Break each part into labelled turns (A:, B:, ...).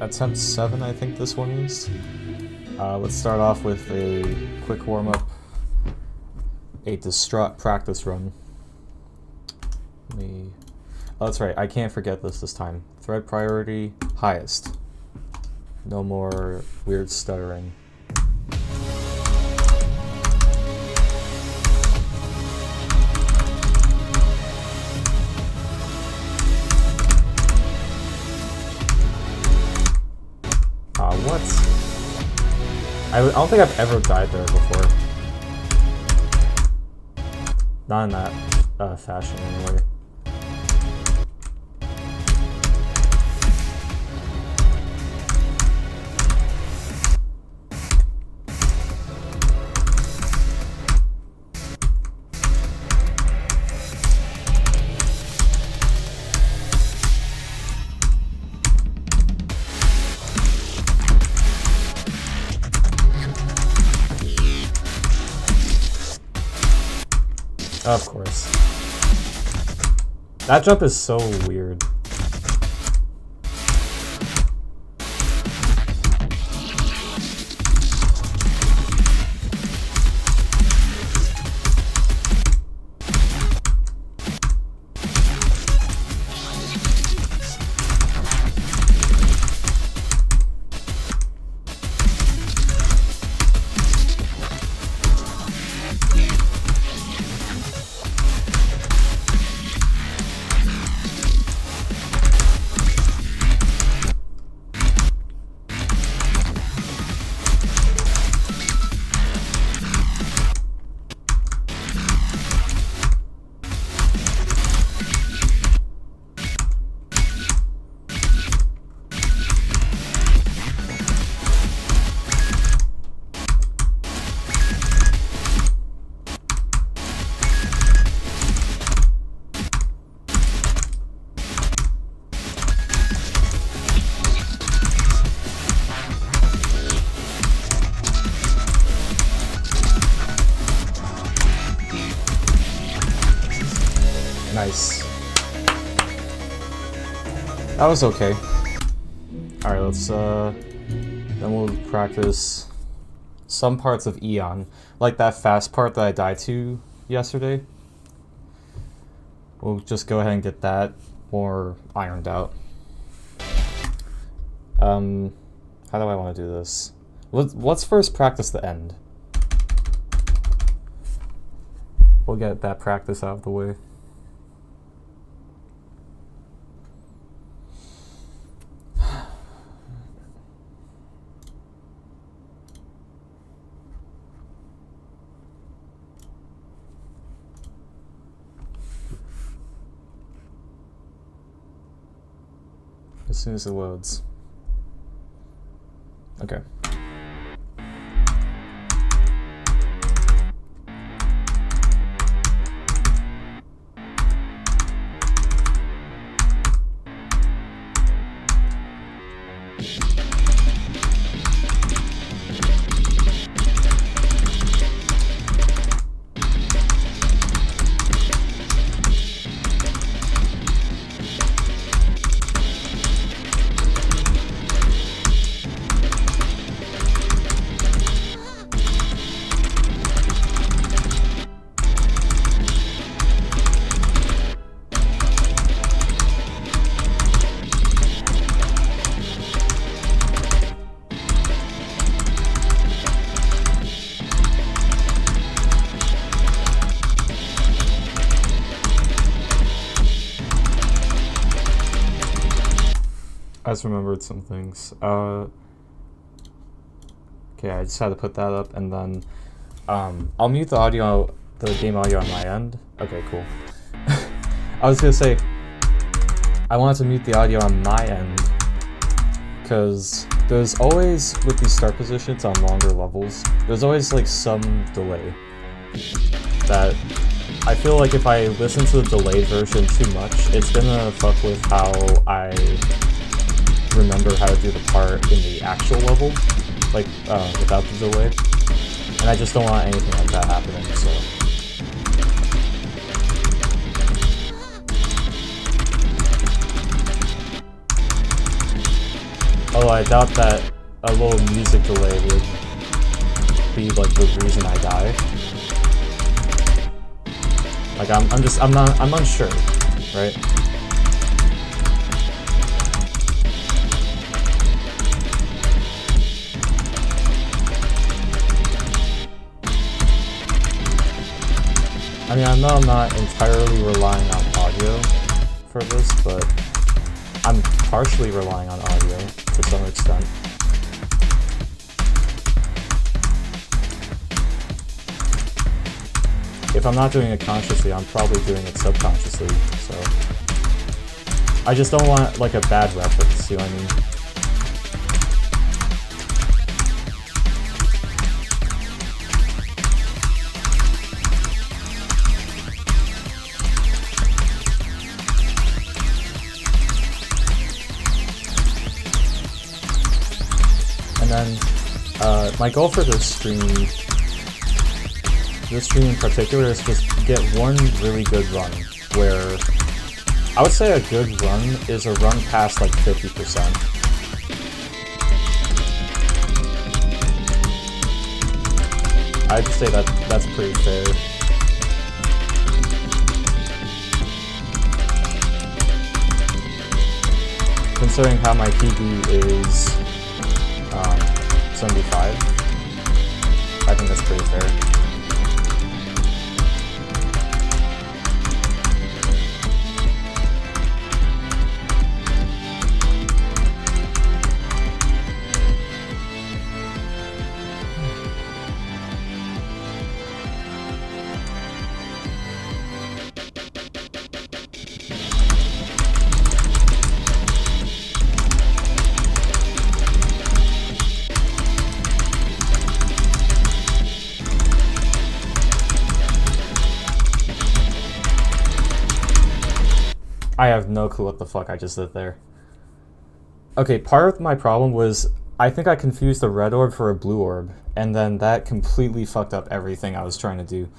A: attempt 7, I think this one is. Let's start off with a quick warm-up, a distraught practice run. Oh, that's right, I can't forget this time. Thread priority, highest. No more weird stuttering. What? I don't think I've ever died there before. Not in that fashion, anyway. Of course. That jump is so weird. Nice. That was okay. Alright, let's then we'll practice some parts of Eon. Like that fast part that I died to yesterday. We'll just go ahead and get that more ironed out. How do I want to do this? Let's first practice the end. We'll get that practice out of the way. As soon as it loads. Okay. I just remembered some things. Okay, I just had to put that up, and then I'll mute the audio, the game audio on my end. Okay, cool. I was gonna say, I wanted to mute the audio on my end, because there's always, with these start positions on longer levels, there's always like some delay. That I feel like if I listen to the delayed version too much, it's gonna fuck with how I remember how to do the part in the actual level, like without the delay, and I just don't want anything like that happening, so. Although I doubt that a little music delay would be like the reason I die. Like I'm unsure, right? I mean, I know I'm not entirely relying on audio for this, but I'm partially relying on audio to some extent. If I'm not doing it consciously, I'm probably doing it subconsciously, so... I just don't want, like, a bad reference, you know what I mean? And then, my goal for this stream in particular is just get one really good run, where I would say a good run is a run past like 50%. I'd say that's pretty fair. Considering how my PB is 75, I think that's pretty fair. I have no clue what the fuck I just did there. Okay, part of my problem was I think I confused the red orb for a blue orb, and then that completely fucked up everything I was trying to do.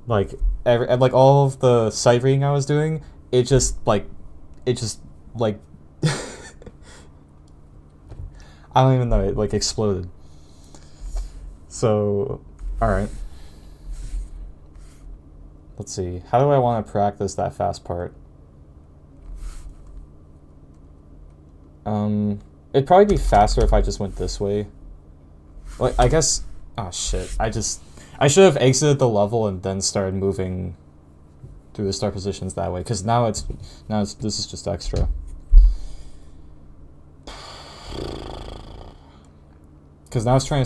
A: Like all of the sight reading I was doing, it just like I don't even know, it like exploded. So, alright. Let's see, how do I want to practice that fast part? It'd probably be faster if I just went this way. Like, I guess, oh shit, I should have exited the level and then started moving through the start positions that way, because now this is just extra. Because now it's trying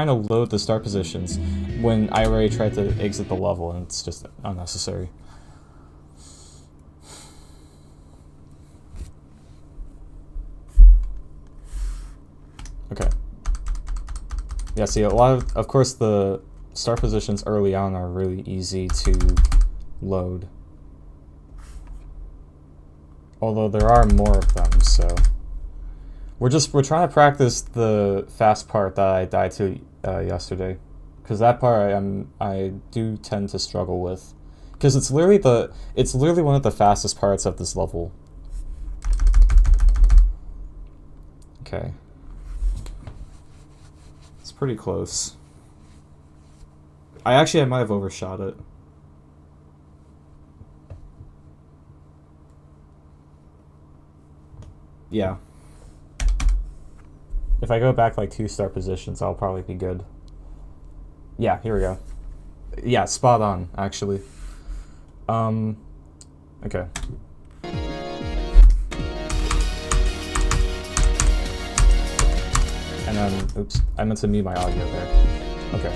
A: to load the start positions when I already tried to exit the level, and it's just unnecessary. Okay. Yeah, see, of course the start positions early on are really easy to load. Although there are more of them, so... We're trying to practice the fast part that I died to yesterday, because that part I do tend to struggle with, because it's literally one of the fastest parts of this level. Okay, it's pretty close. I might have overshot it. Yeah. If I go back like 2 start positions, I'll probably be good. Yeah, here we go. Yeah, spot on, actually. Okay. And then, oops, I meant to mute my audio there. Okay.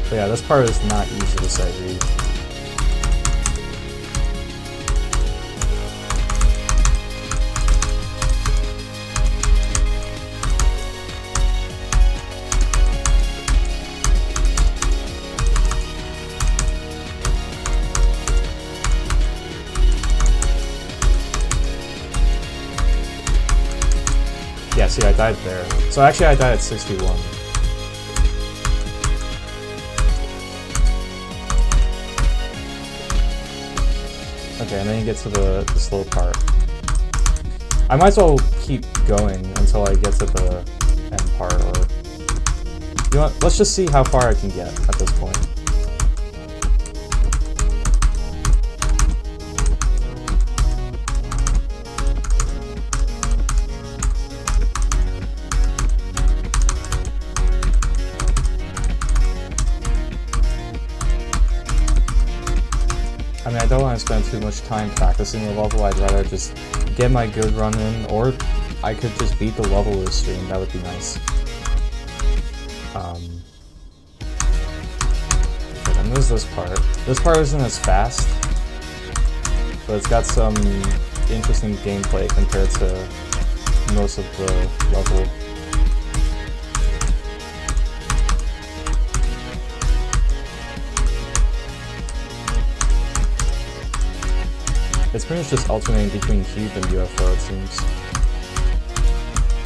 A: But yeah, this part is not easy to sight read. Yeah, see, I died there. So actually I died at 61. Okay. Okay, and then you get to the slow part. I might as well keep going until I get to the end part, or... You know what? Let's just see how far I can get at this point. I mean, I don't want to spend too much time practicing the level. I'd rather just get my good run in, or I could just beat the level of the stream. That would be nice. Okay, then there's this part. This part isn't as fast, but it's got some interesting gameplay compared to most of the level. It's pretty much just alternating between cube and UFO, it seems.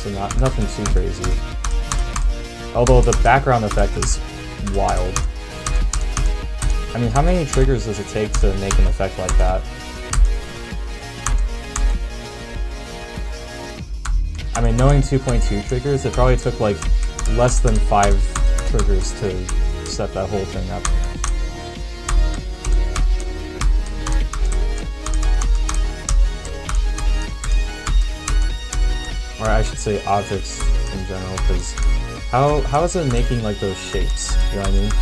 A: So nothing too crazy. Although the background effect is wild. I mean, how many triggers does it take to make an effect like that? I mean, knowing 2.2 triggers, it probably took like less than 5 triggers to set that whole thing up. Or I should say objects in general, because how is it making like those shapes? You know what I mean?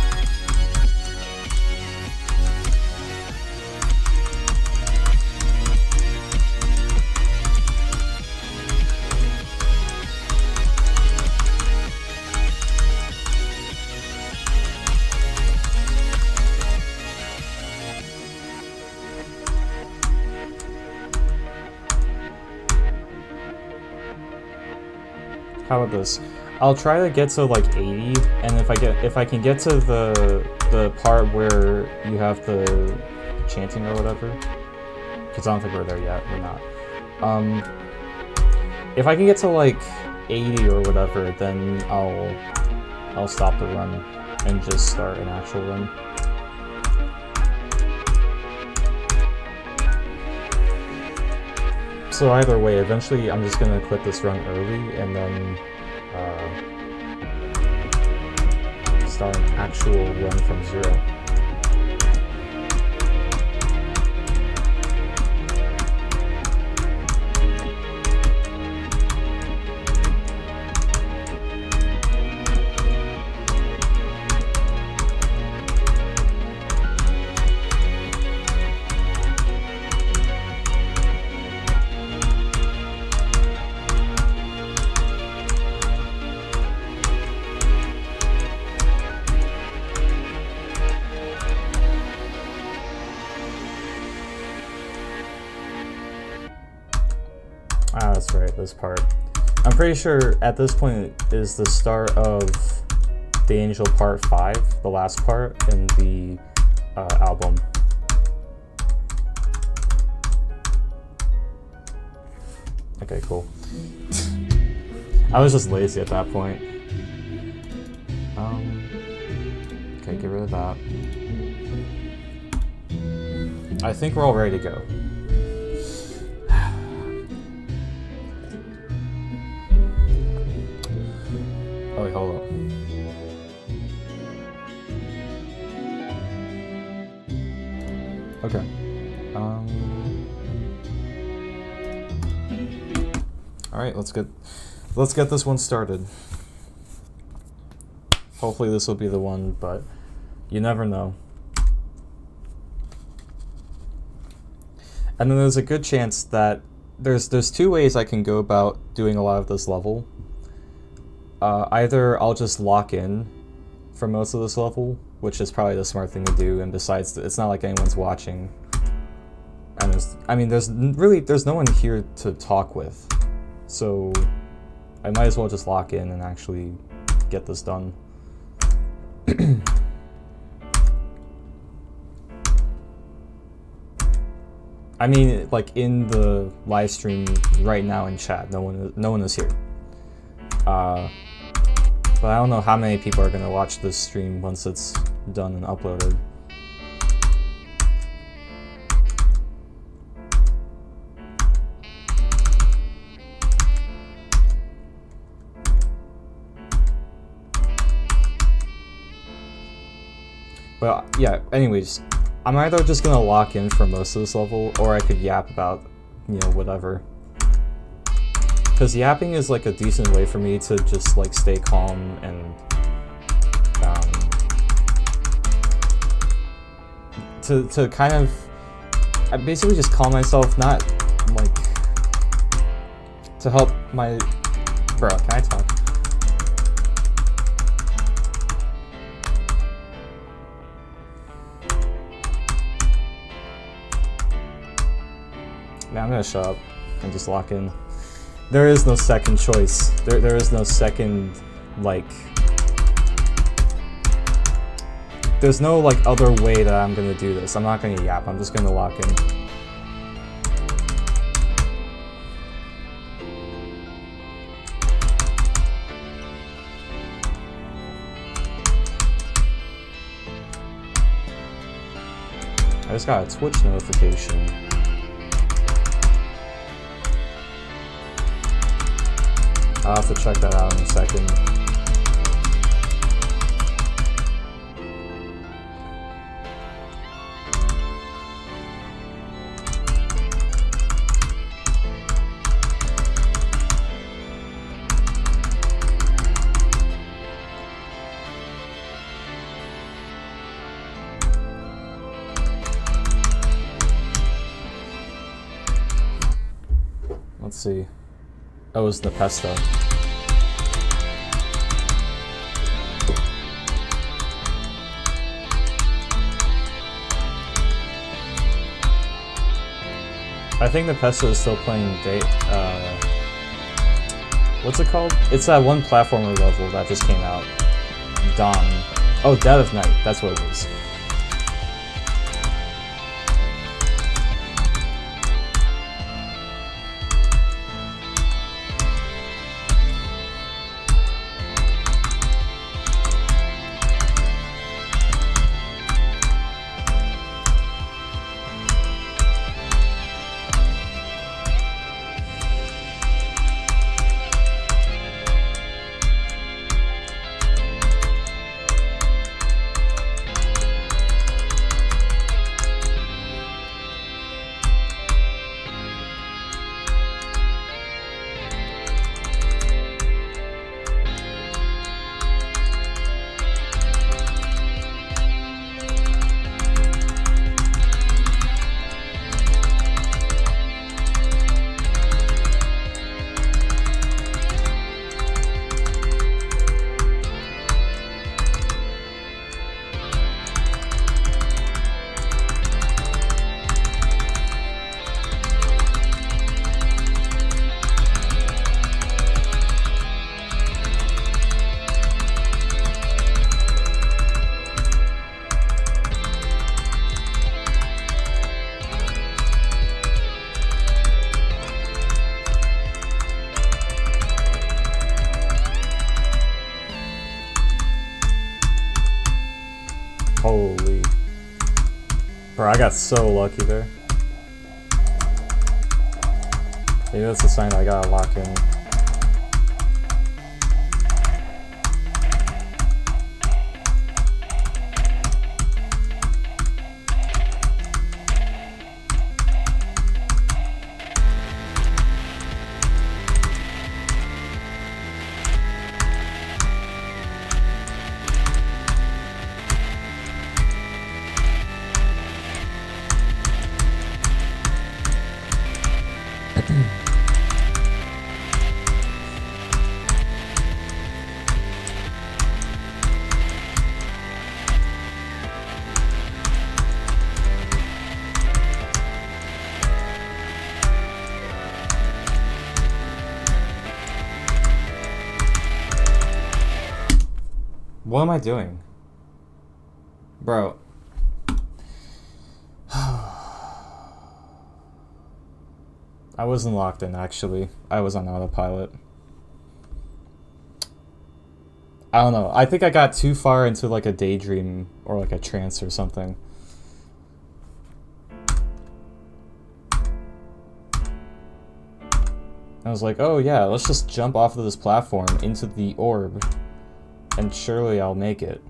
A: How about this? I'll try to get to like 80, and if I can get to the part where you have the chanting or whatever, because I don't think we're there yet. We're not. If I can get to like 80 or whatever, then I'll stop the run and just start an actual run. So either way, eventually I'm just gonna quit this run early and then start an actual run from 0. Ah, that's right, this part. I'm pretty sure at this point is the start of the Angel Part 5, the last part in the album. Okay, cool. I was just lazy at that point. Okay, get rid of that. I think we're all ready to go. Oh wait, hold up. Okay. All right, let's get this one started. Hopefully this will be the one, but you never know. And then there's a good chance that there's 2 ways I can go about doing a lot of this level. Either I'll just lock in for most of this level, which is probably the smart thing to do, and besides, it's not like anyone's watching. And there's no one here to talk with, so I might as well just lock in and actually get this done. I mean, like in the live stream right now in chat, no one is here. But I don't know how many people are gonna watch this stream once it's done and uploaded. But yeah, anyways, I'm either just gonna lock in for most of this level, or I could yap about, you know, whatever. Because yapping is like a decent way for me to just like stay calm and to kind of, I basically just calm myself, not like to help my, bro, can I talk? Now I'm gonna shut up and just lock in. There is no second choice. There is no second, like, there's no like other way that I'm gonna do this. I'm not gonna yap, I'm just gonna lock in. I just got a Twitch notification. I'll have to check that out in a second. Let's see. Oh, it's the pesto. I think the pesto is still playing what's it called? It's that one platformer level that just came out. Dawn. Oh, Dead of Night. That's what it is. Holy. Bro, I got so lucky there. Maybe that's a sign I gotta lock in. What am I doing? Bro. I wasn't locked in, actually. I was on autopilot. I don't know. I think I got too far into like a daydream or like a trance or something. I was like, oh yeah, let's just jump off of this platform into the orb, and surely I'll make it.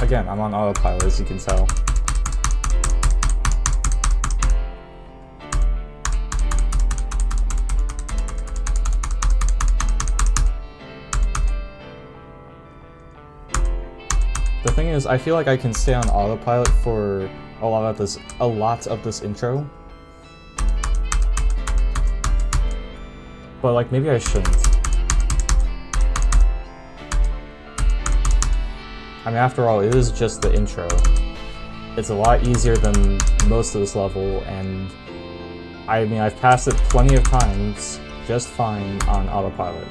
A: Again, I'm on autopilot, as you can tell. The thing is, I feel like I can stay on autopilot for a lot of this intro. But like, maybe I shouldn't. I mean, after all, it is just the intro. It's a lot easier than most of this level, and I mean, I've passed it plenty of times just fine on autopilot.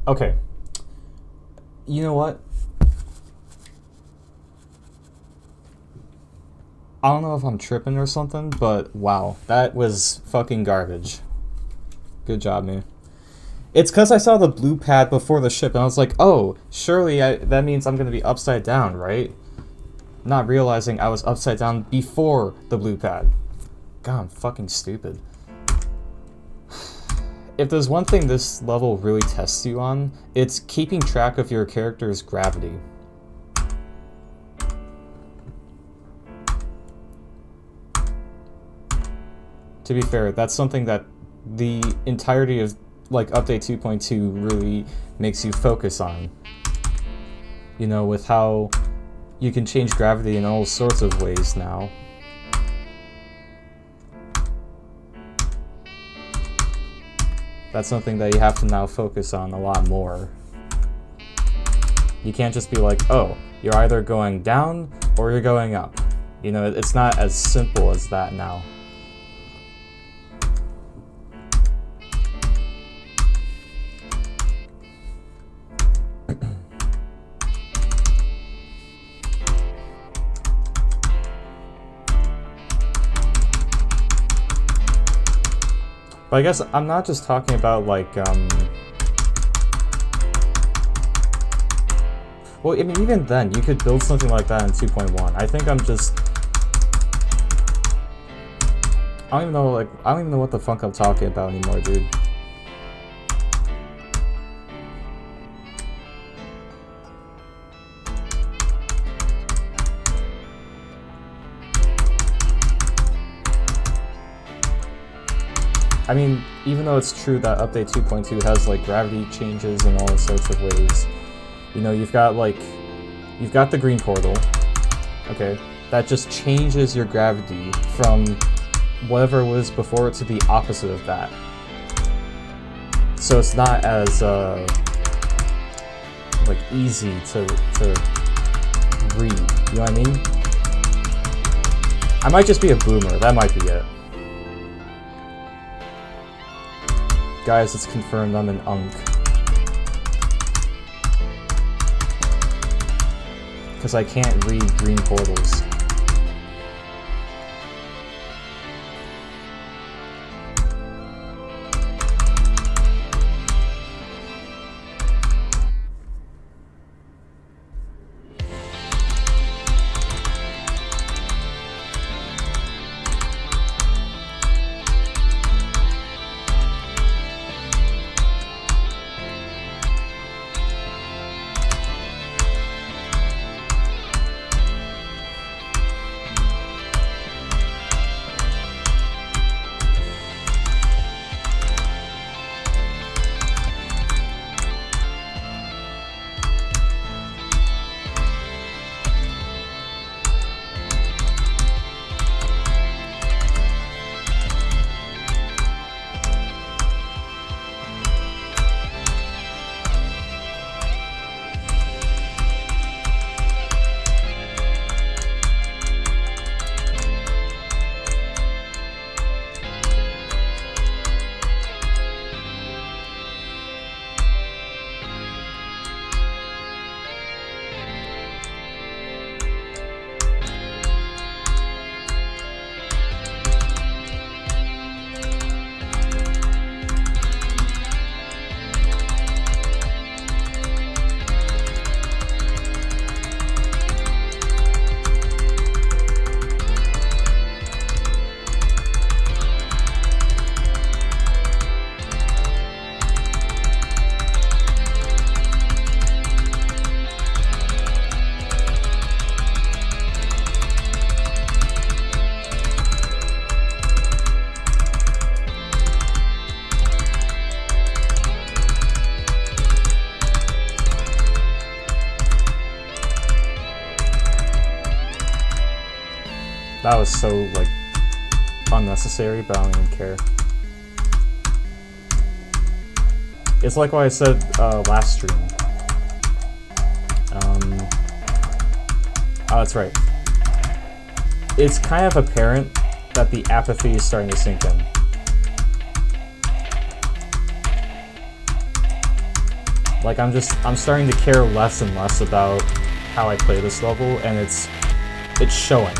A: Okay. You know what? I don't know if I'm tripping or something, but wow, that was fucking garbage. Good job, man. It's because I saw the blue pad before the ship, and I was like, oh, surely that means I'm going to be upside down, right? Not realizing I was upside down before the blue pad. God, I'm fucking stupid. If there's one thing this level really tests you on, it's keeping track of your character's gravity. To be fair, that's something that the entirety of like update 2.2 really makes you focus on. You know, with how you can change gravity in all sorts of ways now. That's something that you have to now focus on a lot more. You can't just be like, oh, you're either going down or you're going up. You know, it's not as simple as that now. But I guess I'm not just talking about like well, I mean, even then, you could build something like that in 2.1. I think I'm just... I don't even know what the fuck I'm talking about anymore, dude. I mean, even though it's true that update 2.2 has like gravity changes in all sorts of ways, you know, you've got the green portal, okay, that just changes your gravity from whatever was before to the opposite of that. So it's not as like easy to read, you know what I mean? I might just be a boomer, that might be it. Guys, it's confirmed I'm an unk. Because I can't read green portals. That was so, like, unnecessary, but I don't even care. It's like what I said last stream. Oh, that's right. It's kind of apparent that the apathy is starting to sink in. Like, I'm starting to care less and less about how I play this level, and it's showing.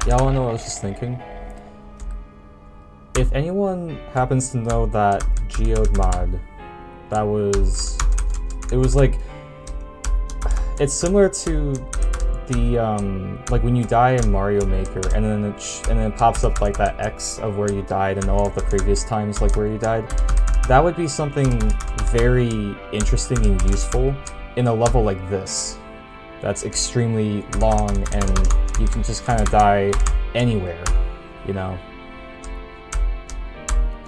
A: Y'all wanna know what I was just thinking? If anyone happens to know that geode mod, it was like, it's similar to the like when you die in Mario Maker, and then it pops up like that X of where you died and all of the previous times like where you died. That would be something very interesting and useful in a level like this. That's extremely long and you can just kind of die anywhere, you know.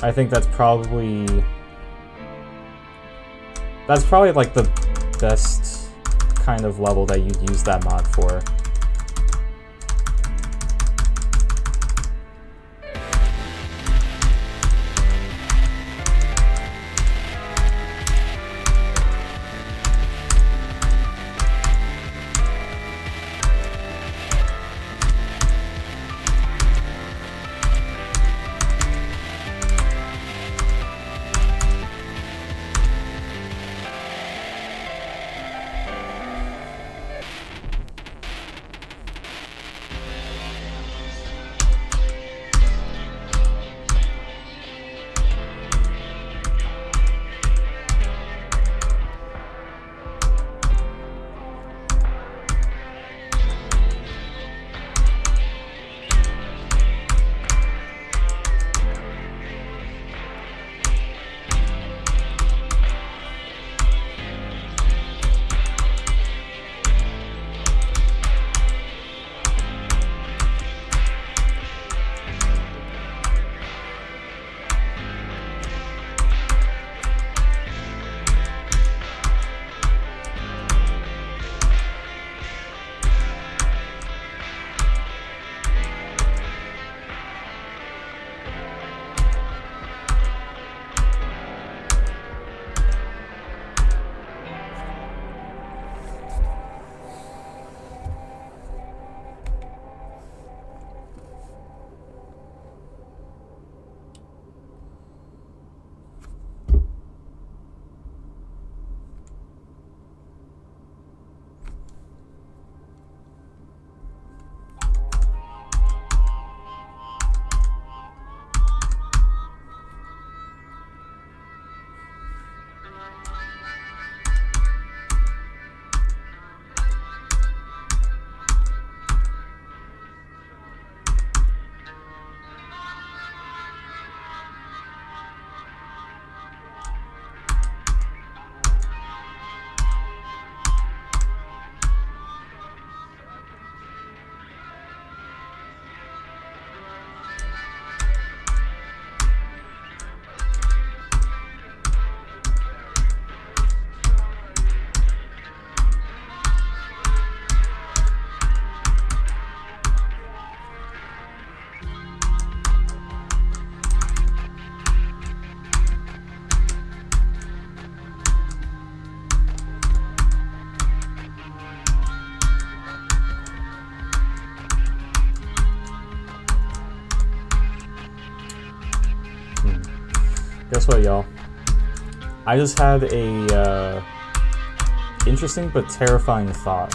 A: I think that's probably like the best kind of level that you'd use that mod for. Guess what, y'all? I just had a interesting but terrifying thought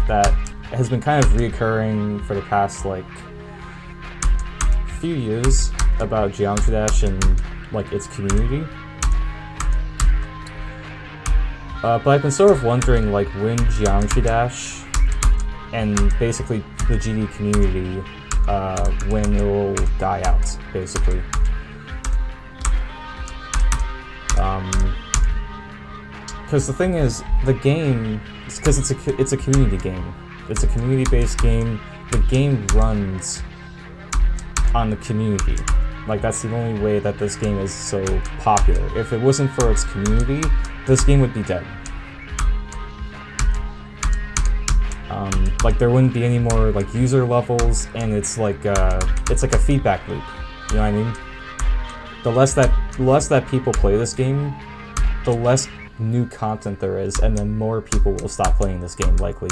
A: that has been kind of reoccurring for the past like few years about Geometry Dash and like its community. But I've been sort of wondering like when Geometry Dash and basically the GD community, when it will die out, basically. Because the thing is, the game, because it's a community game. It's a community-based game. The game runs on the community. Like, that's the only way that this game is so popular. If it wasn't for its community, this game would be dead. Like, there wouldn't be any more like user levels, and it's like a feedback loop. You know what I mean? The less that people play this game, the less new content there is, and then more people will stop playing this game, likely.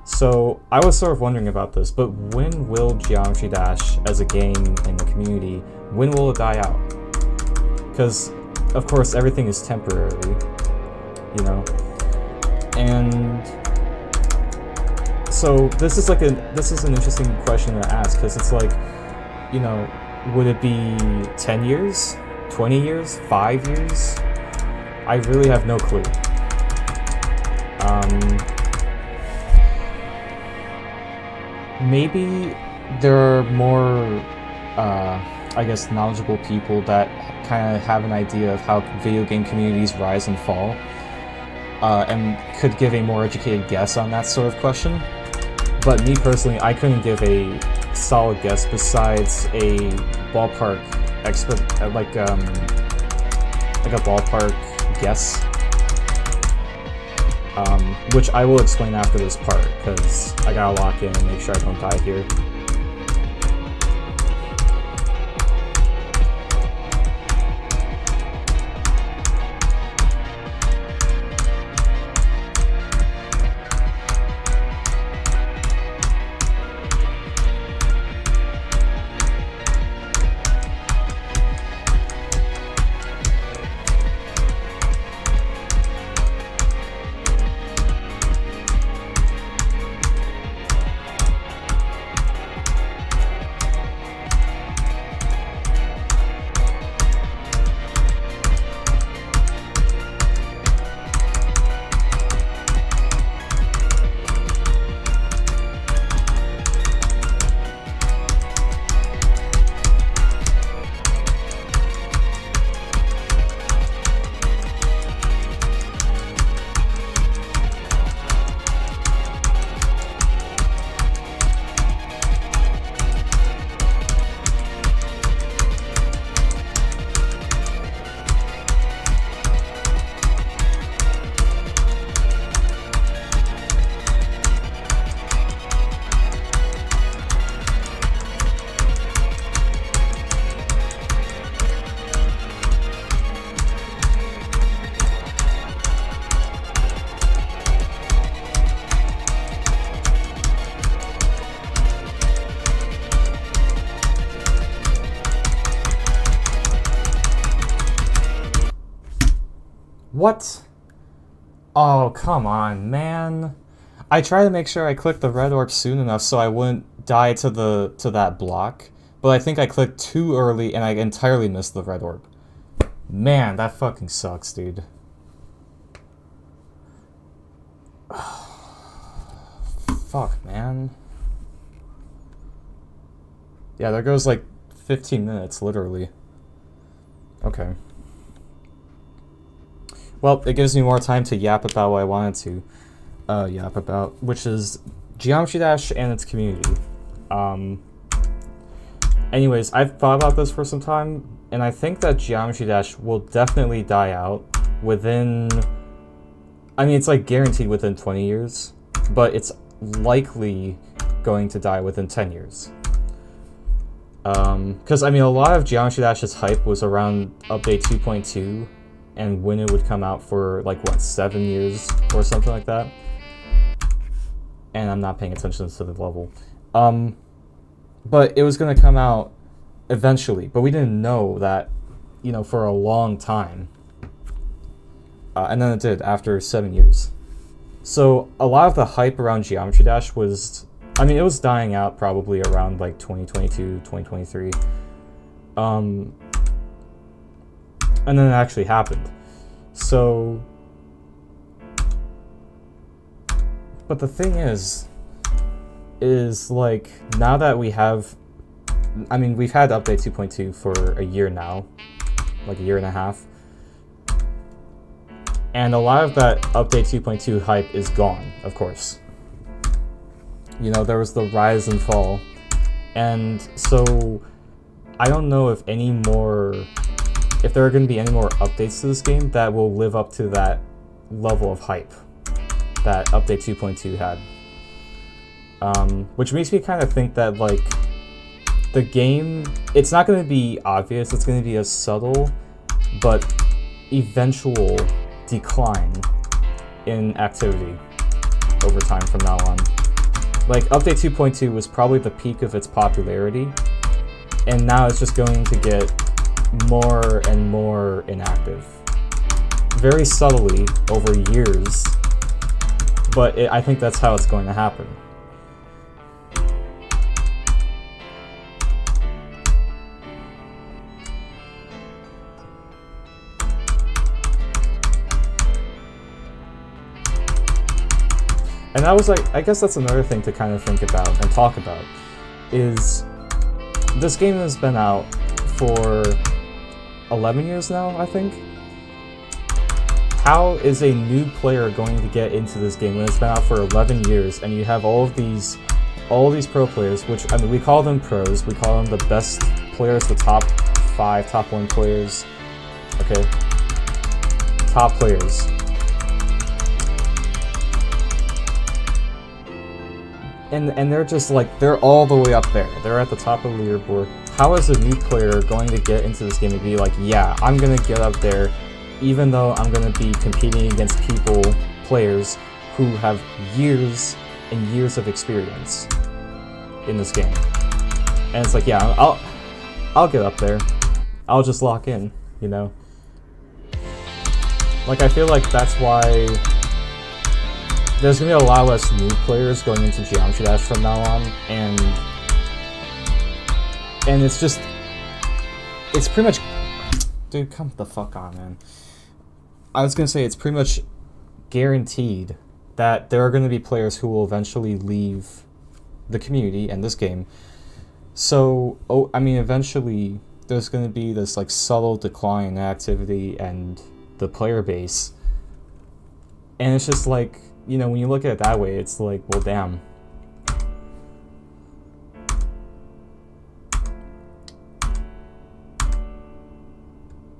A: So I was sort of wondering about this, but when will Geometry Dash as a game in the community, when will it die out? Because, of course, everything is temporary, you know? And so this is an interesting question to ask, because it's like, you know, would it be 10 years, 20 years, 5 years? I really have no clue. Maybe there are more, I guess, knowledgeable people that kind of have an idea of how video game communities rise and fall, and could give a more educated guess on that sort of question. But me personally, I couldn't give a solid guess besides a ballpark like a ballpark guess, which I will explain after this part, because I gotta lock in and make sure I don't die here. What? Oh, come on, man. I tried to make sure I clicked the red orb soon enough so I wouldn't die to that block, but I think I clicked too early and I entirely missed the red orb. Man, that fucking sucks, dude. Fuck, man. Yeah, there goes like 15 minutes, literally. Okay. Well, it gives me more time to yap about what I wanted to yap about, which is Geometry Dash and its community. Anyways, I've thought about this for some time, and I think that Geometry Dash will definitely die out within... I mean, it's like guaranteed within 20 years, but it's likely going to die within 10 years. Because, I mean, a lot of Geometry Dash's hype was around update 2.2, and when it would come out for, like, what, 7 years or something like that? And I'm not paying attention to the level. But it was going to come out eventually, but we didn't know that, you know, for a long time. And then it did, after 7 years. So, a lot of the hype around Geometry Dash was... I mean, it was dying out probably around, like, 2022, 2023. And then it actually happened. So... But the thing is, like, now that we have... I mean, we've had update 2.2 for a year now. Like, a year and a half. And a lot of that update 2.2 hype is gone, of course. You know, there was the rise and fall. And so, I don't know if any more... if there are going to be any more updates to this game that will live up to that level of hype that update 2.2 had. Which makes me kind of think that, like, the game, it's not going to be obvious, it's going to be a subtle but eventual decline in activity over time from now on. Like, update 2.2 was probably the peak of its popularity, and now it's just going to get more and more inactive. Very subtly over years, but I think that's how it's going to happen. And that was like, I guess that's another thing to kind of think about and talk about, is this game has been out for 11 years now, I think. How is a new player going to get into this game when it's been out for 11 years and you have all these pro players, which, I mean, we call them pros, we call them the best players, the top 5, top 1 players, okay? Top players. And they're just like, they're all the way up there. They're at the top of the leaderboard. How is a new player going to get into this game and be like, yeah, I'm gonna get up there, even though I'm gonna be competing against players who have years and years of experience in this game. And it's like, yeah, I'll get up there. I'll just lock in, you know? Like, I feel like that's why there's gonna be a lot less new players going into Geometry Dash from now on, and it's just, it's pretty much, dude, come the fuck on, man. I was gonna say, it's pretty much guaranteed that there are gonna be players who will eventually leave the community and this game. So, I mean, eventually there's gonna be this like subtle decline in activity and the player base, and it's just like, you know, when you look at it that way, it's like, well, damn.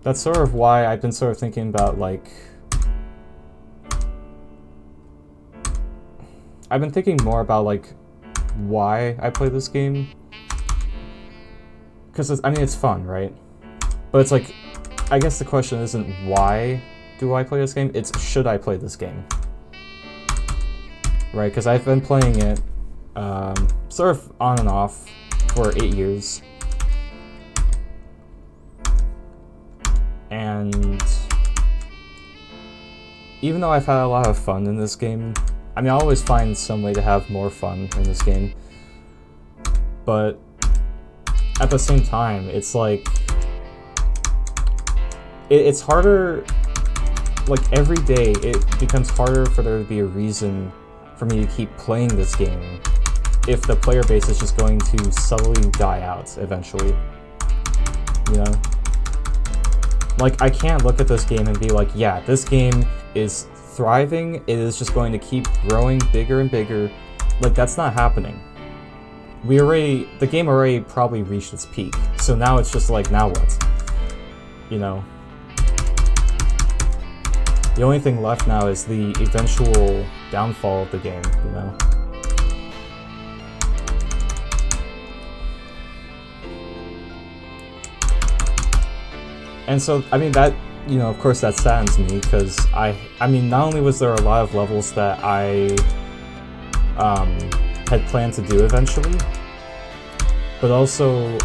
A: That's sort of why I've been sort of thinking about, like, I've been thinking more about, like, why I play this game. Because, I mean, it's fun, right? But it's like, I guess the question isn't why do I play this game, it's should I play this game? Right, because I've been playing it sort of on and off for 8 years. And even though I've had a lot of fun in this game, I mean, I always find some way to have more fun in this game. But at the same time, it's like, it's harder, like every day it becomes harder for there to be a reason for me to keep playing this game if the player base is just going to subtly die out eventually, you know? Like, I can't look at this game and be like, yeah, this game is thriving, it is just going to keep growing bigger and bigger. Like, that's not happening. The game already probably reached its peak, so now it's just like, now what? You know? The only thing left now is the eventual downfall of the game, you know? And so, I mean, that, you know, of course that saddens me, because I mean, not only was there a lot of levels that I had planned to do eventually, but also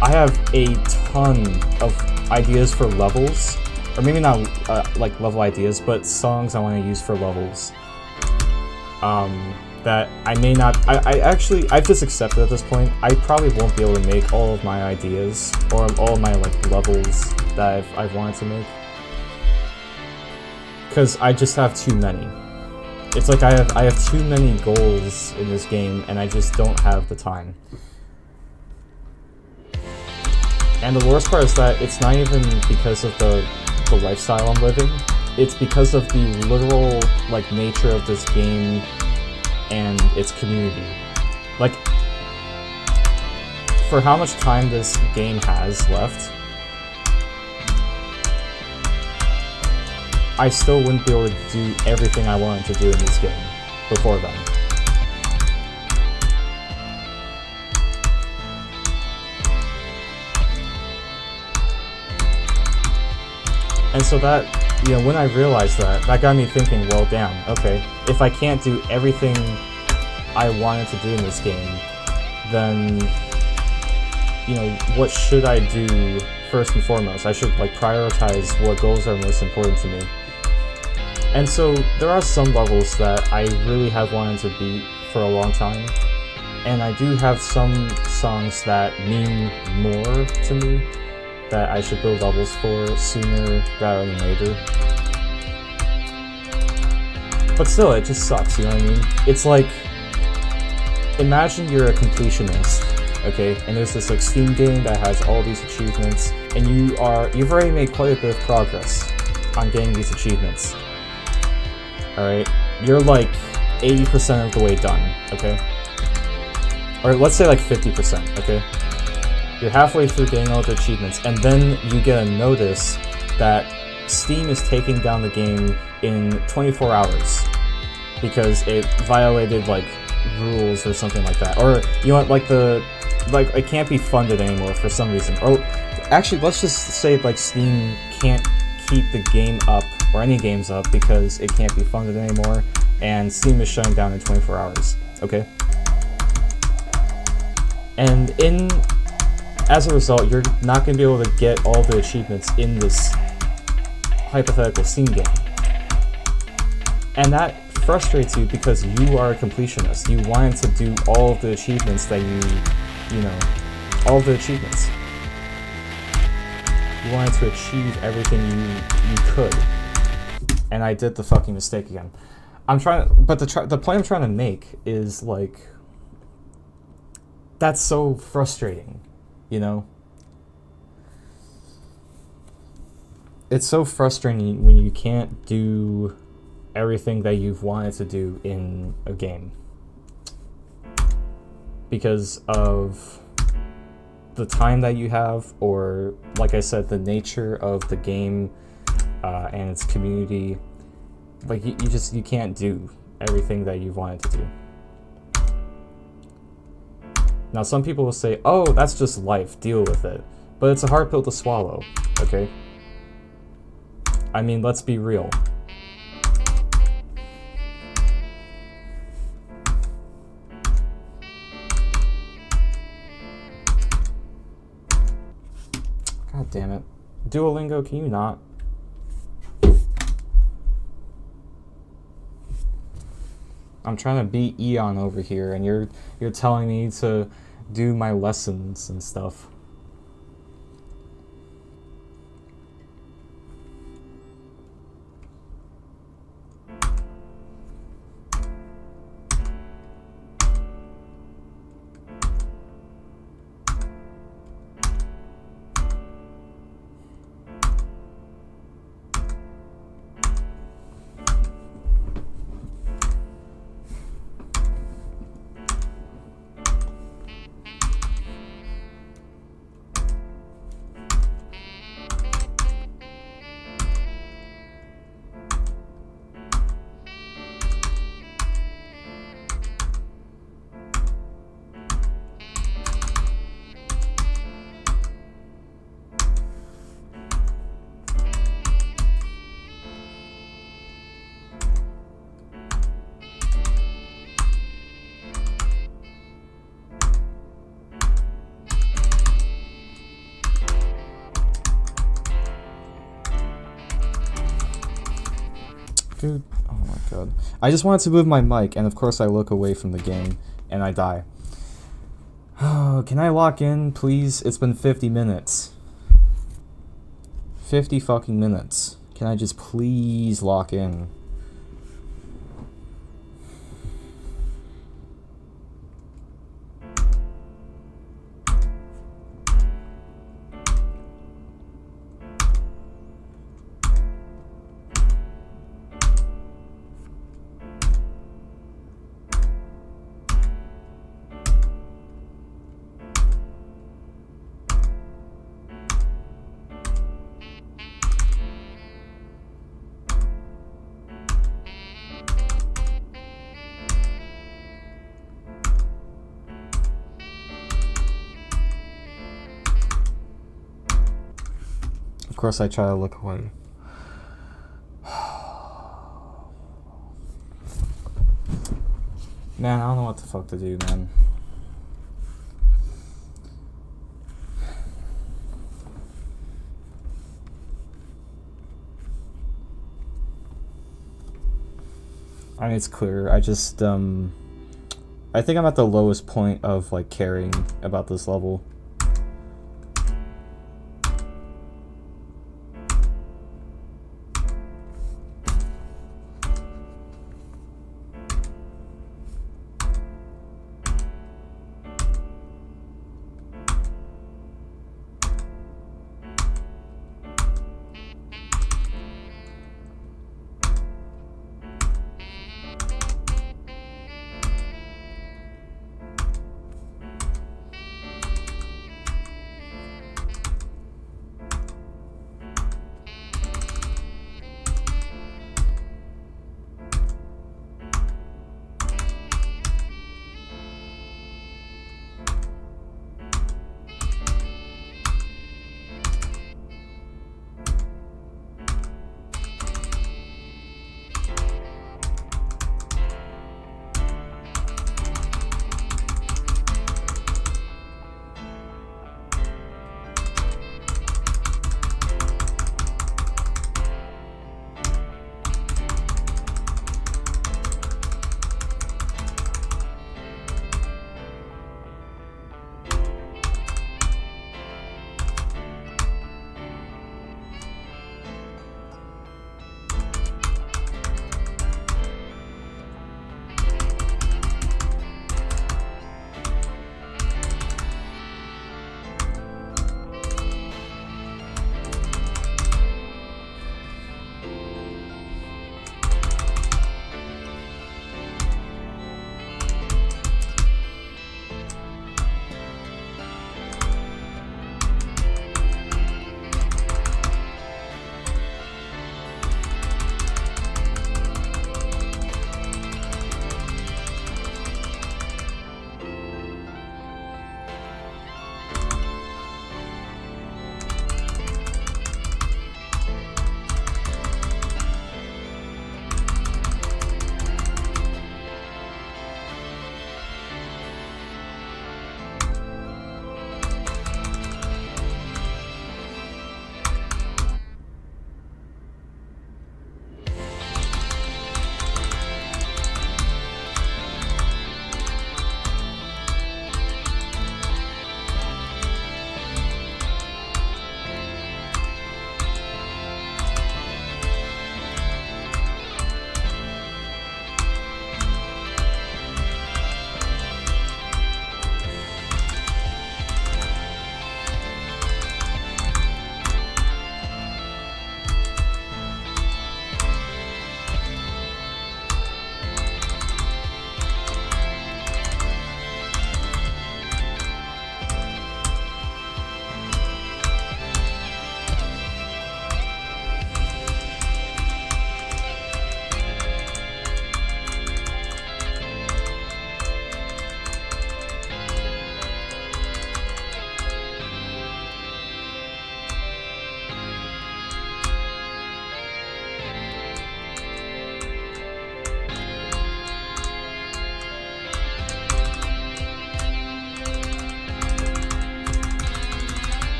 A: I have a ton of ideas for levels, or maybe not like level ideas, but songs I want to use for levels that I may not, I've just accepted at this point, I probably won't be able to make all of my ideas, or all of my like levels that I've wanted to make, because I just have too many. It's like I have too many goals in this game, and I just don't have the time. And the worst part is that it's not even because of the lifestyle I'm living, it's because of the literal like nature of this game and its community. Like, for how much time this game has left, I still wouldn't be able to do everything I wanted to do in this game before then. And so that, you know, when I realized that got me thinking, well, damn, okay, if I can't do everything I wanted to do in this game, then, you know, what should I do first and foremost? I should, like, prioritize what goals are most important to me. And so there are some levels that I really have wanted to beat for a long time, and I do have some songs that mean more to me that I should build levels for sooner rather than later. But still, it just sucks, you know what I mean? It's like, imagine you're a completionist, okay? And there's this like Steam game that has all these achievements, and you've already made quite a bit of progress on getting these achievements. Alright? You're like 80% of the way done, okay? Or let's say like 50%, okay? You're halfway through getting all the achievements, and then you get a notice that Steam is taking down the game in 24 hours because it violated like rules or something like that, or you know what, like it can't be funded anymore for some reason. Or actually, let's just say like Steam can't keep the game up or any games up because it can't be funded anymore, and Steam is shutting down in 24 hours. Okay, and as a result, you're not going to be able to get all the achievements in this hypothetical Steam game. And that frustrates you because you are a completionist. You wanted to do all of the achievements that you know, all of the achievements. You wanted to achieve everything you could. And I did the fucking mistake again. But the point I'm trying to make is like, that's so frustrating, you know? It's so frustrating when you can't do everything that you've wanted to do in a game because of the time that you have, or like I said, the nature of the game and its community. Like you can't do everything that you've wanted to do. Now some people will say, oh, that's just life, deal with it. But it's a hard pill to swallow, okay? I mean, let's be real. God damn it. Duolingo, can you not? I'm trying to beat Eon over here, and you're telling me to do my lessons and stuff. Dude, oh my god. I just wanted to move my mic, and of course I look away from the game, and I die. Oh, can I lock in, please? It's been 50 minutes. 50 fucking minutes. Can I just please lock in? Of course I try to look away. Man, I don't know what the fuck to do, man. I mean, it's clear. I just, I think I'm at the lowest point of, like, caring about this level.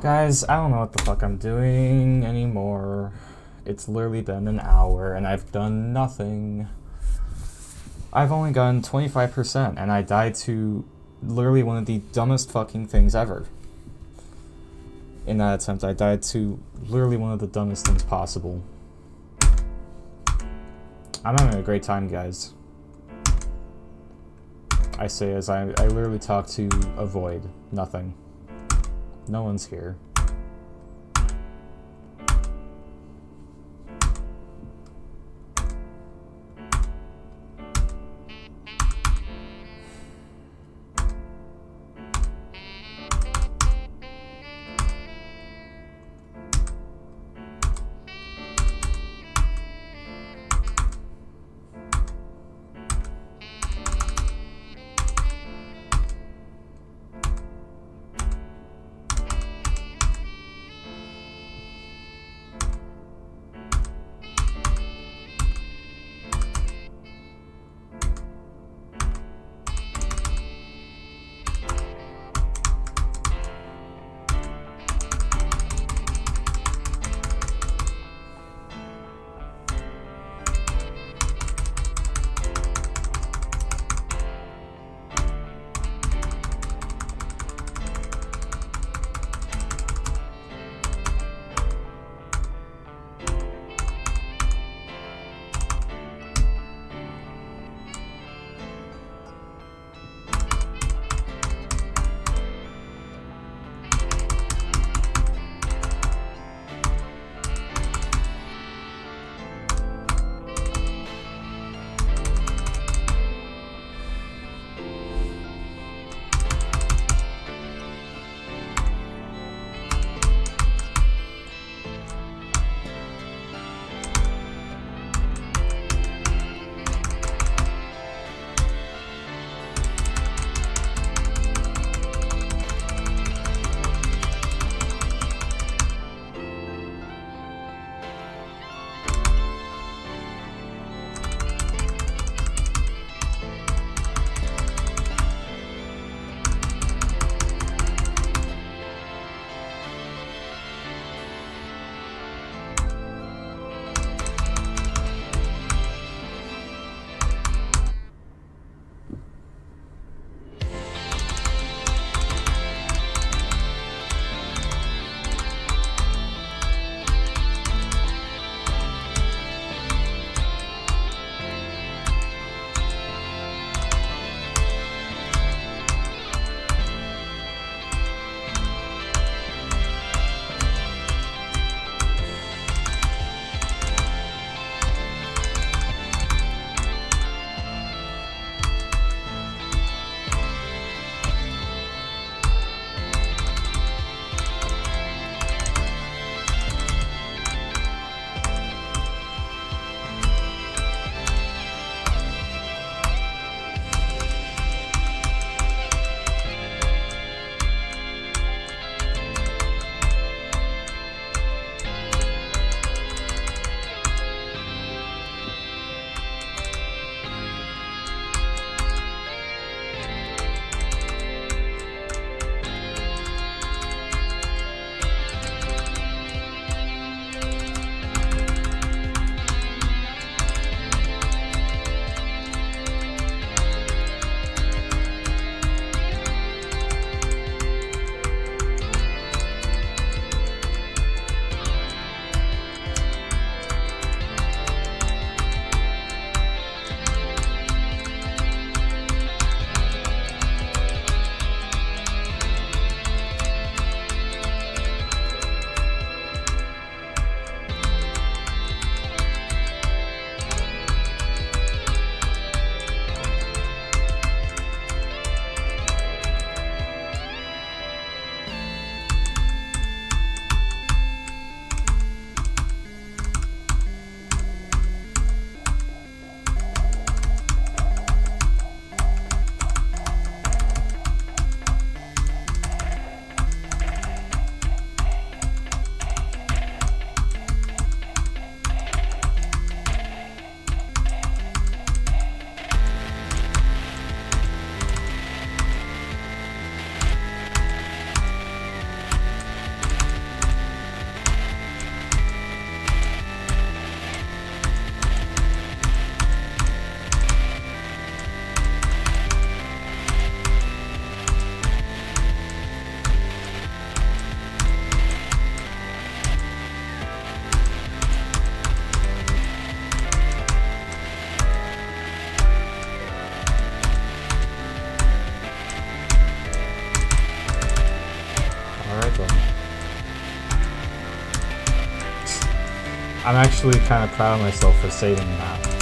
A: Guys, I don't know what the fuck I'm doing anymore. It's literally been an hour and I've done nothing. I've only gotten 25% and I died to literally one of the dumbest fucking things ever. In that attempt, I died to literally one of the dumbest things possible. I'm having a great time, guys. I say as I literally talk to a void. Nothing. No one's here. I'm actually kind of proud of myself for saving that.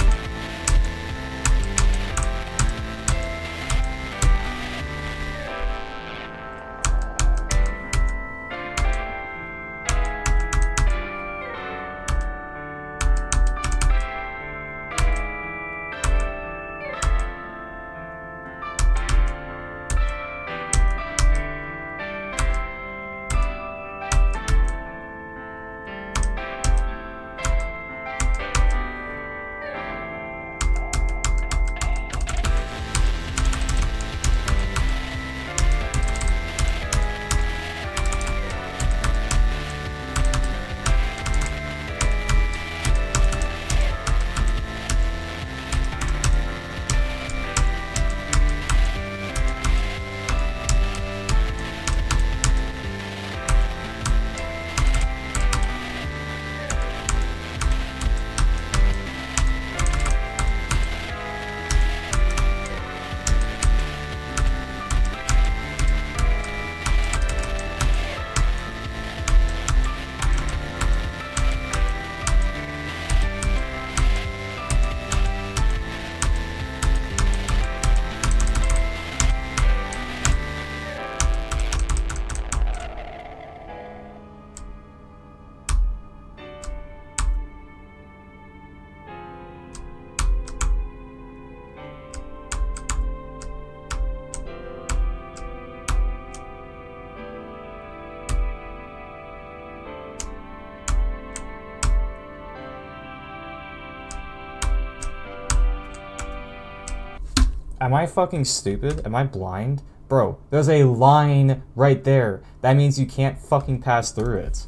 A: Am I fucking stupid? Am I blind? Bro, there's a line right there. That means you can't fucking pass through it.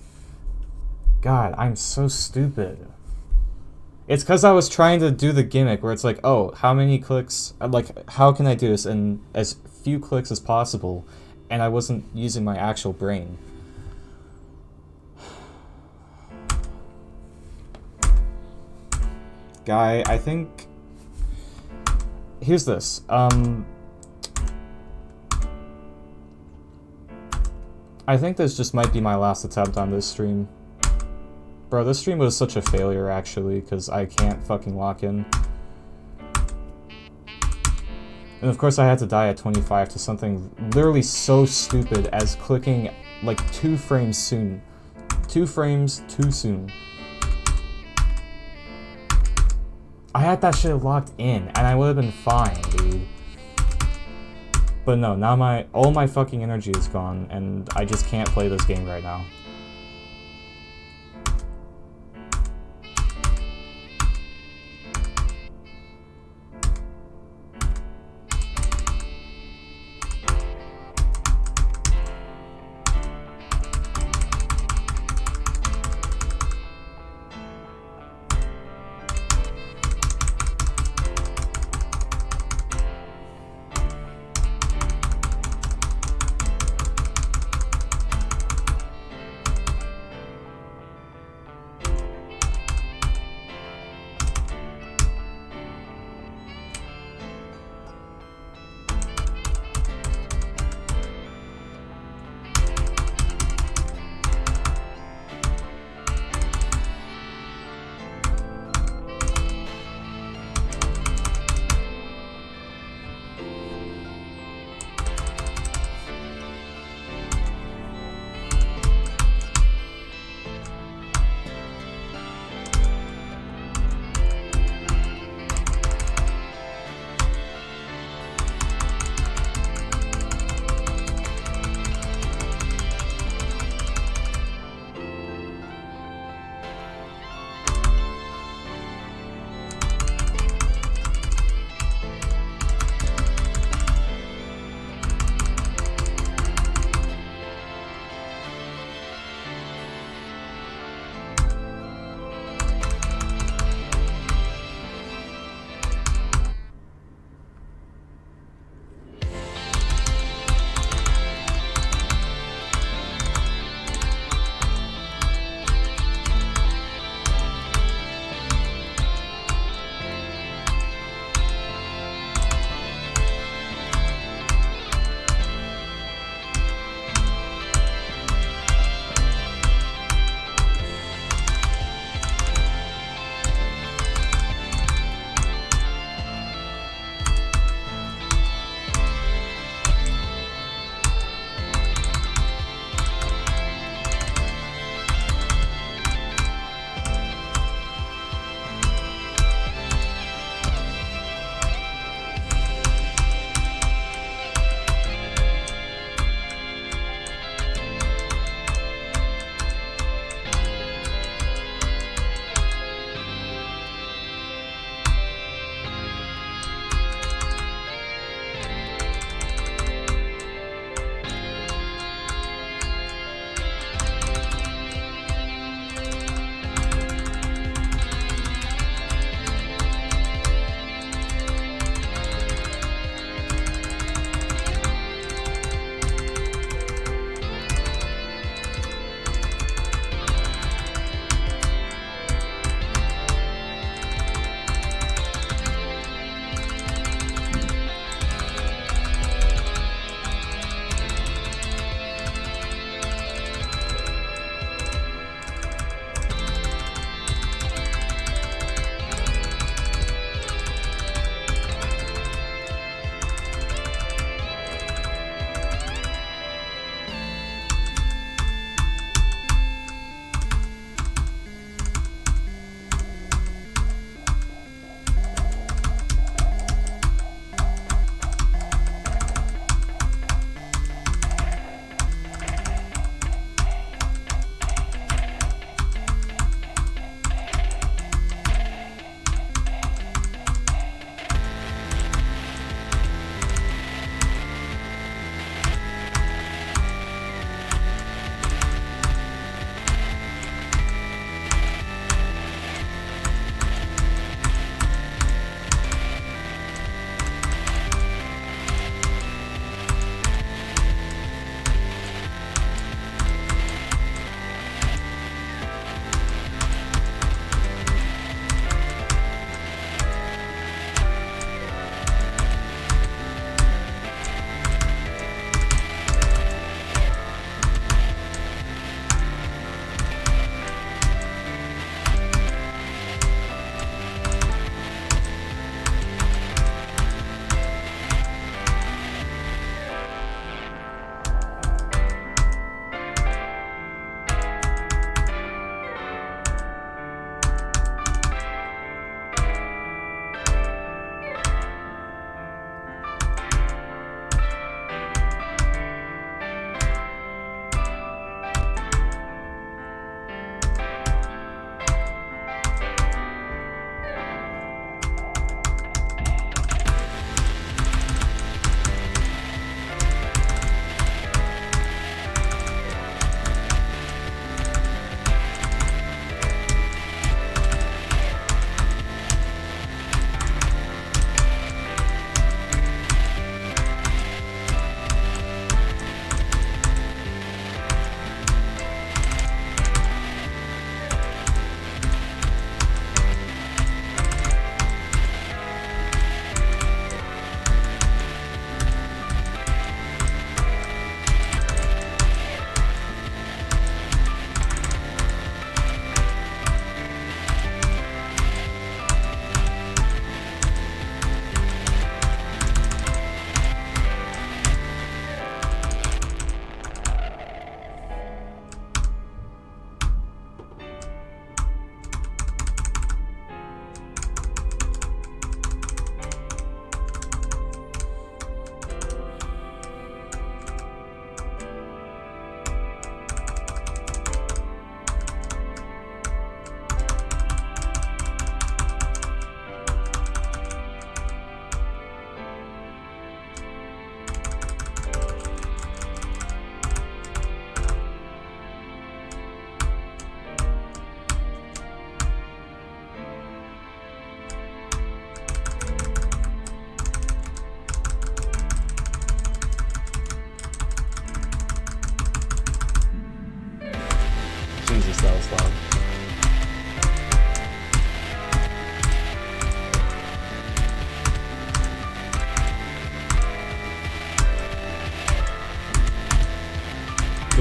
A: God, I'm so stupid. It's because I was trying to do the gimmick where it's like, oh, how many clicks, like, how can I do this in as few clicks as possible? And I wasn't using my actual brain. Guy, I think... Here's this. I think this just might be my last attempt on this stream. Bro, this stream was such a failure, actually, because I can't fucking lock in. And of course I had to die at 25 to something literally so stupid as clicking, like, 2 frames soon. 2 frames too soon. I had that shit locked in, and I would have been fine, dude. But no, now all my fucking energy is gone, and I just can't play this game right now.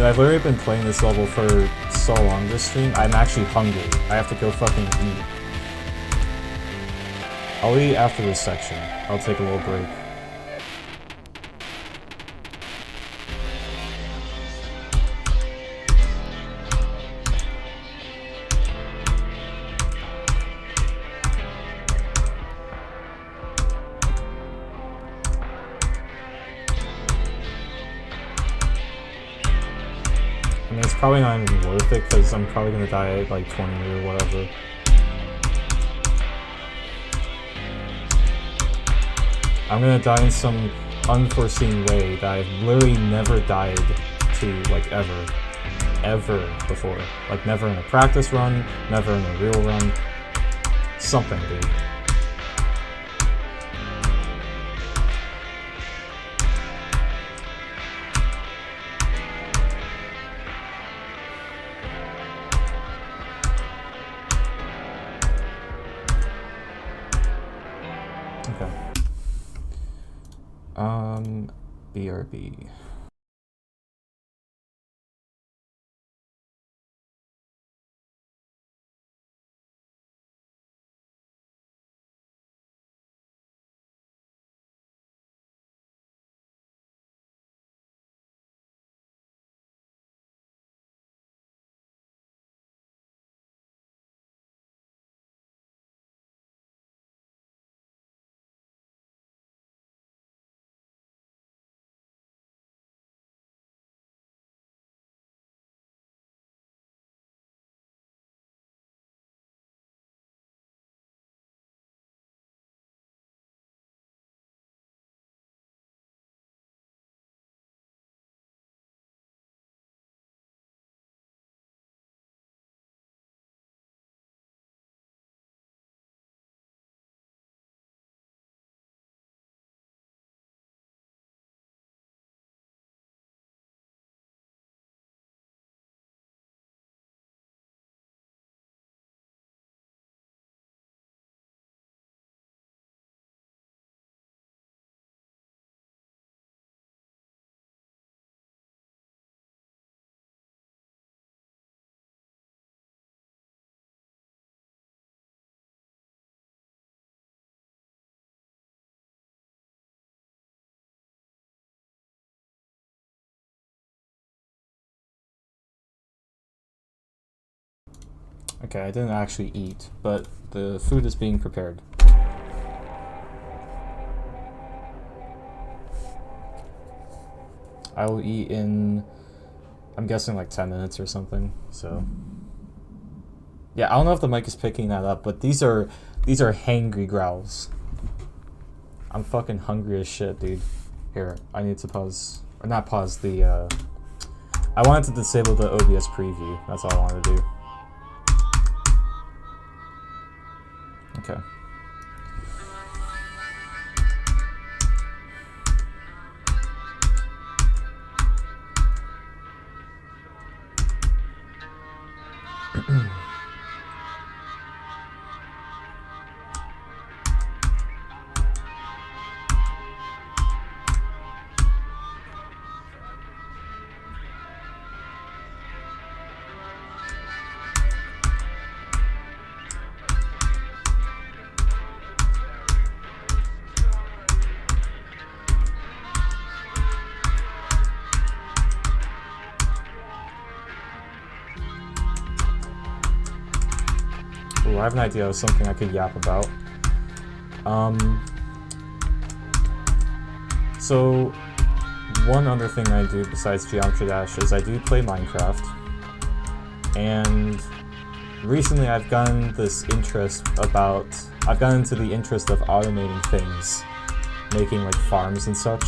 A: I've literally been playing this level for so long this stream, I'm actually hungry. I have to go fucking eat. I'll eat after this section. I'll take a little break. I mean, it's probably not even worth it because I'm probably gonna die at like 20 or whatever. I'm gonna die in some unforeseen way that I've literally never died to, like, ever before. Like, never in a practice run, never in a real run. Something, dude. Okay. BRB. Okay, I didn't actually eat, but the food is being prepared. I will eat in, I'm guessing, like 10 minutes or something, so. Yeah, I don't know if the mic is picking that up, but these are hangry growls. I'm fucking hungry as shit, dude. Here, I need to pause, or not pause, I wanted to disable the OBS preview, that's all I wanted to do. Okay. Ooh, I have an idea of something I could yap about. So one other thing I do besides Geometry Dash is I do play Minecraft, and recently I've gotten this interest I've gotten into the interest of automating things, making like farms and such,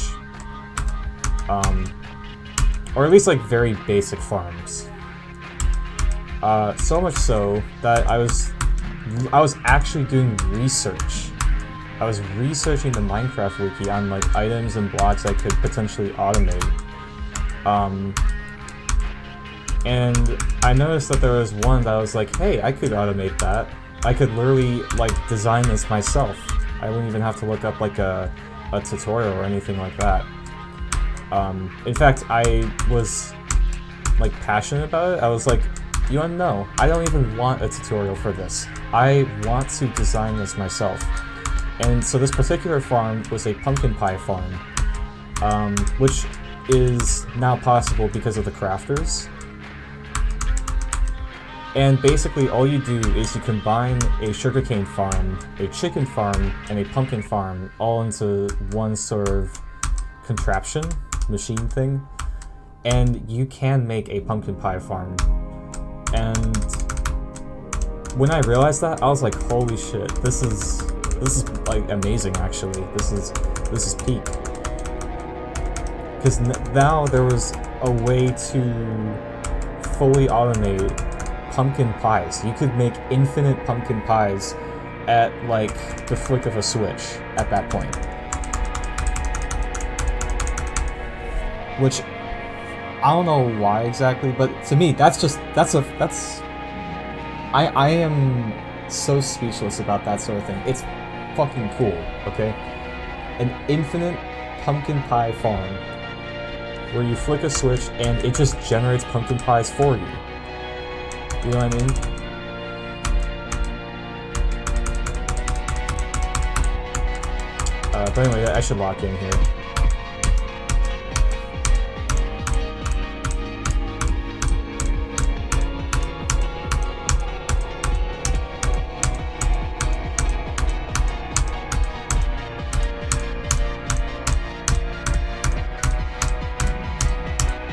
A: or at least like very basic farms. So much so that I was actually doing research. I was researching the Minecraft wiki on like items and blocks I could potentially automate. And I noticed that there was one that I was like, hey, I could automate that. I could literally like design this myself. I wouldn't even have to look up like a tutorial or anything like that. In fact, I was like passionate about it. I was like, you want to know, I don't even want a tutorial for this. I want to design this myself. And so this particular farm was a pumpkin pie farm, which is now possible because of the crafters. And basically all you do is you combine a sugarcane farm, a chicken farm, and a pumpkin farm all into one sort of contraption, machine thing, and you can make a pumpkin pie farm. And when I realized that, I was like, holy shit, this is like amazing actually. This is peak. Because now there was a way to fully automate pumpkin pies. You could make infinite pumpkin pies at like the flick of a switch at that point. Which I don't know why exactly, but to me I am so speechless about that sort of thing. It's fucking cool, okay? An infinite pumpkin pie farm where you flick a switch and it just generates pumpkin pies for you. You know what I mean? But anyway, I should lock in here.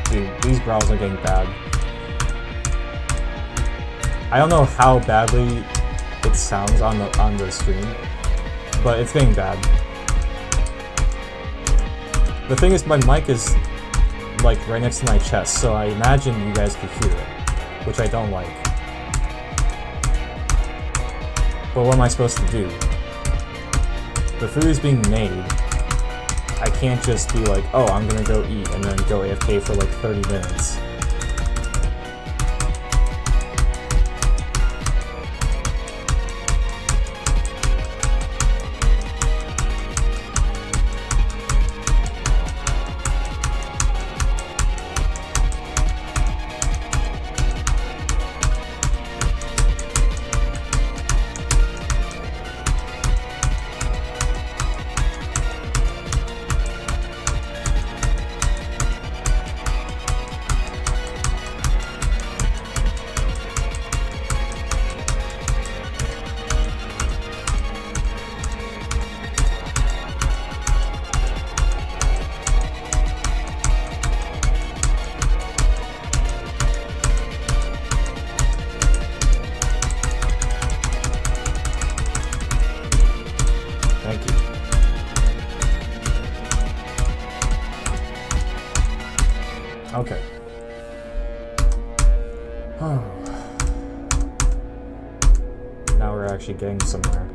A: Dude, these growls are getting bad. I don't know how badly it sounds on the stream, but it's getting bad. The thing is, my mic is like right next to my chest, so I imagine you guys could hear it, which I don't like. But what am I supposed to do? The food is being made. I can't just be like, oh, I'm gonna go eat and then go AFK for like 30 minutes. Okay. Now we're actually getting somewhere.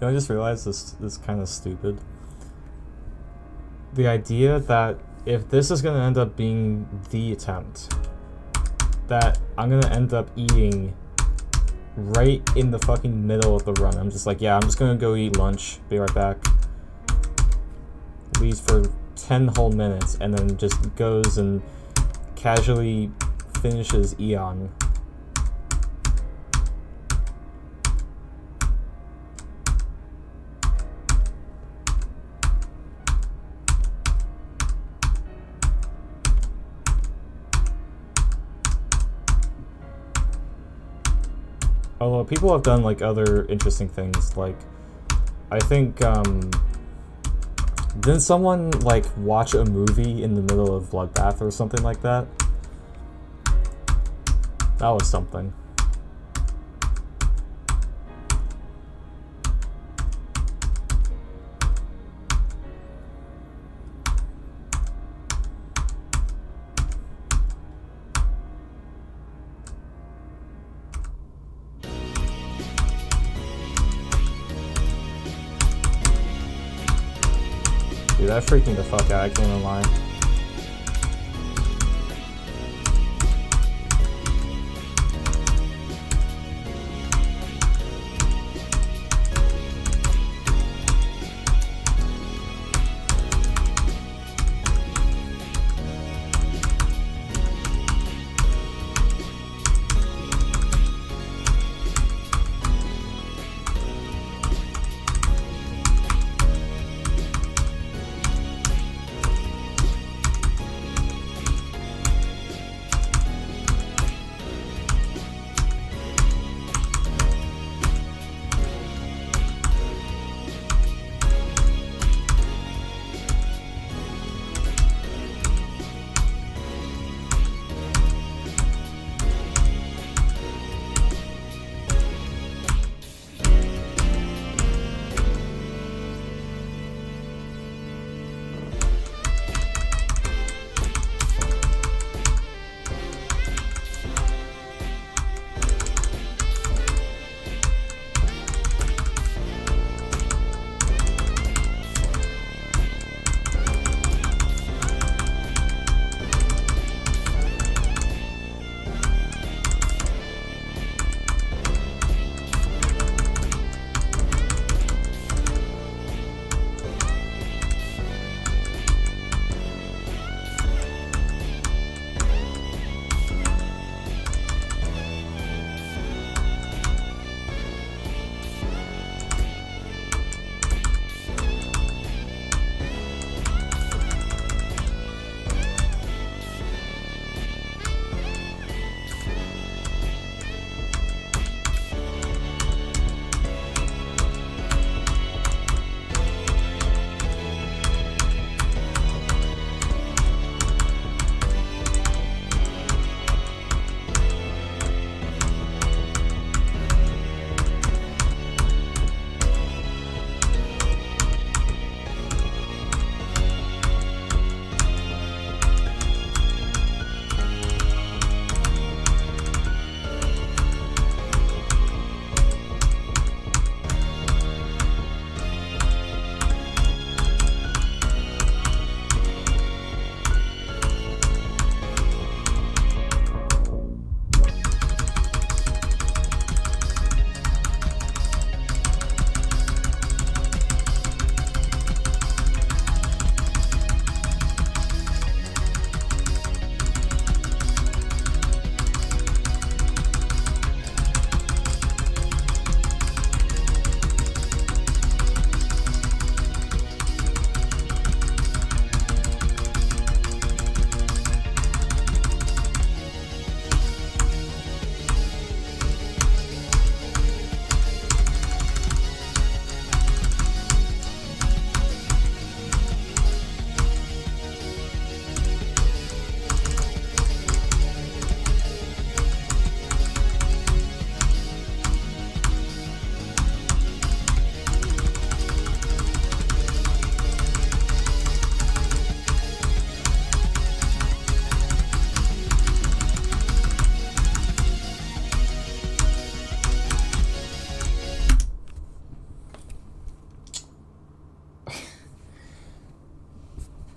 A: I just realized this kind of stupid. The idea that if this is gonna end up being the attempt, that I'm gonna end up eating right in the fucking middle of the run. I'm just like, yeah, I'm just gonna go eat lunch, be right back. Leaves for 10 whole minutes and then just goes and casually finishes Eon. Although people have done like other interesting things, like I think didn't someone like watch a movie in the middle of Bloodbath or something like that? That was something. Dude, that freaked me the fuck out, I can't even lie.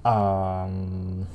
A: Um,